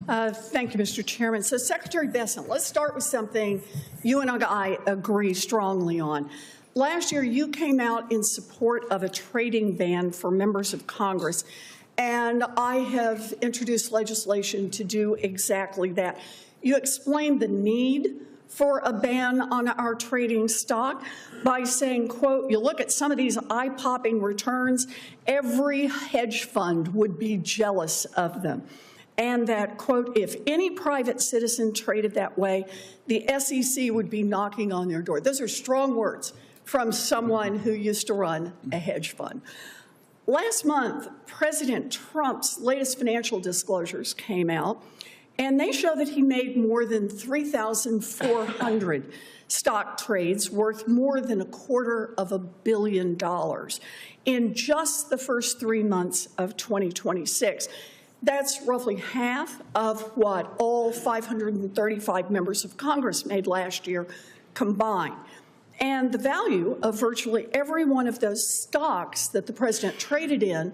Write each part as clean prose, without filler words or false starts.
Thank you, Mr. Chairman. So, Secretary Bessent, let's start with something you and I agree strongly on. Last year, you came out in support of a trading ban for members of Congress, and I have introduced legislation to do exactly that. You explained the need for a ban on our trading stock by saying, quote, you look at some of these eye-popping returns, every hedge fund would be jealous of them. And that, quote, if any private citizen traded that way, the SEC would be knocking on their door. Those are strong words from someone who used to run a hedge fund. Last month, President Trump's latest financial disclosures came out, and they show that he made more than 3,400 stock trades worth more than $250 million in just the first 3 months of 2026. That's roughly half of what all 535 members of Congress made last year combined. And the value of virtually every one of those stocks that the president traded in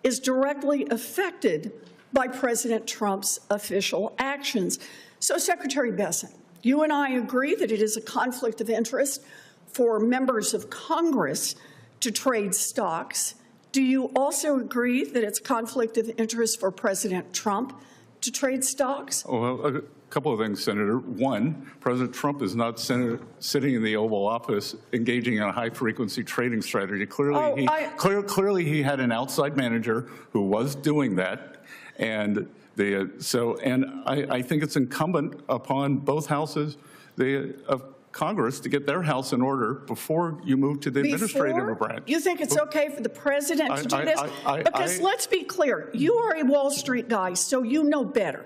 is directly affected by President Trump's official actions. So, Secretary Bessent, you and I agree that it is a conflict of interest for members of Congress to trade stocks. Do you also agree that it's conflict of interest for President Trump to trade stocks? Well, a couple of things, Senator. One, President Trump is not sitting in the Oval Office engaging in a high-frequency trading strategy. Clearly, he had an outside manager who was doing that, and I think it's incumbent upon both houses of Congress to get their house in order before you move to the administrative branch. You think it's okay for the president to do this? Because let's be clear, you are a Wall Street guy, so you know better.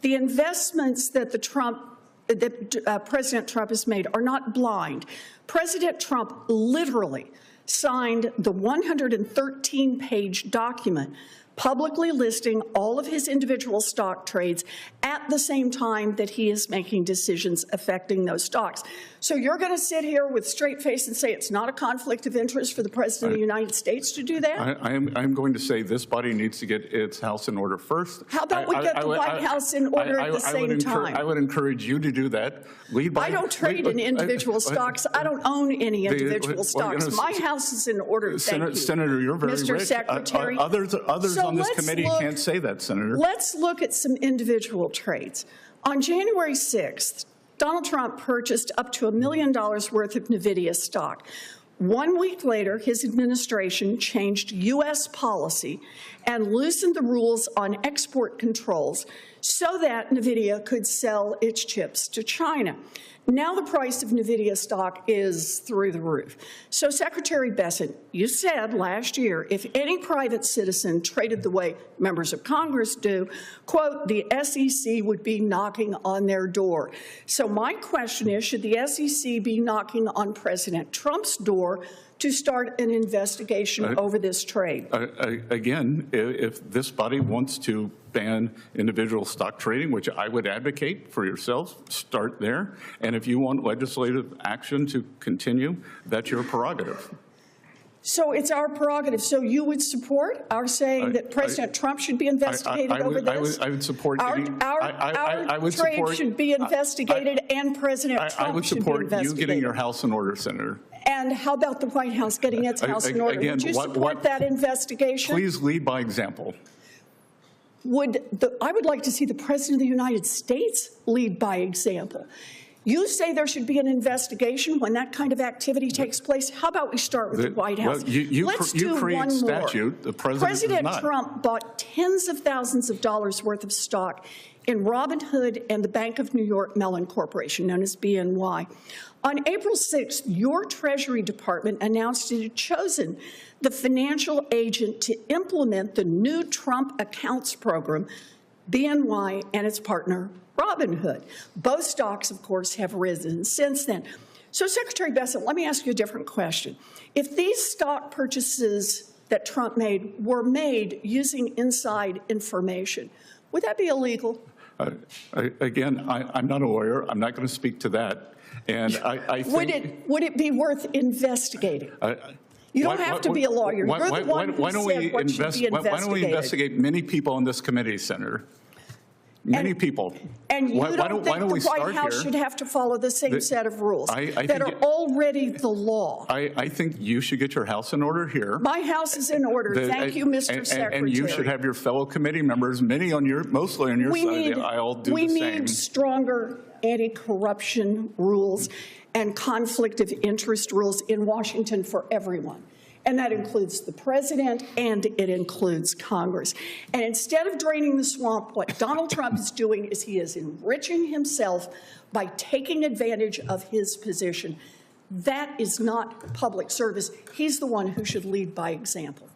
The investments that President Trump has made are not blind. President Trump literally signed the 113-page document publicly listing all of his individual stock trades at the same time that he is making decisions affecting those stocks. So you're going to sit here with straight face and say it's not a conflict of interest for the President of the United States to do that? I'm going to say this body needs to get its house in order first. How about we get the White House in order at the same time? I would encourage you to do that. I don't trade in individual stocks. I don't own any individual stocks. My house is in order. Thank you. Senator, you're very Mr. rich. Secretary. Others on this committee can't say that, Senator. Let's look at some individual trades. On January 6th, Donald Trump purchased up to $1 million worth of NVIDIA stock. 1 week later, his administration changed U.S. policy and loosened the rules on export controls so that NVIDIA could sell its chips to China. Now the price of NVIDIA stock is through the roof. So, Secretary Bessent, you said last year if any private citizen traded the way members of Congress do, quote, the SEC would be knocking on their door. So my question is, should the SEC be knocking on President Trump's door to start an investigation over this trade? Again, if this body wants to ban individual stock trading, which I would advocate for yourselves, start there. And if you want legislative action to continue, that's your prerogative. So it's our prerogative. So you would support our saying that President Trump should be investigated over this? I would support our trade should be investigated and President Trump should be investigated. I would support you getting your house in order, Senator. And how about the White House getting its house in order? Would you support that investigation? Please lead by example. I would like to see the President of the United States lead by example. You say there should be an investigation when that kind of activity takes place. How about we start with the White House? Well, Let's do create one statute. more. The President Trump bought tens of thousands of dollars worth of stock in Robinhood and the Bank of New York Mellon Corporation, known as BNY. On April 6th, your Treasury Department announced it had chosen the financial agent to implement the new Trump accounts program, BNY and its partner, Robinhood. Both stocks, of course, have risen since then. So, Secretary Bessent, let me ask you a different question. If these stock purchases that Trump made were made using inside information, would that be illegal? Again, I'm not a lawyer. I'm not going to speak to that. And I think would it be worth investigating? You don't have to be a lawyer. You're the one who said what should be investigated. Why don't we investigate many people on this committee, Senator? Many people. And you Why don't think we the White start House here? should have to follow the same set of rules I that think are already the law? I think you should get your house in order here. My house is in order. Thank you, Mr. Secretary. And you should have your fellow committee members, mostly on your side of the aisle, do the We same. need stronger anti-corruption rules and conflict of interest rules in Washington for everyone. And that includes the president and it includes Congress. And instead of draining the swamp, what Donald Trump is doing is he is enriching himself by taking advantage of his position. That is not public service. He's the one who should lead by example.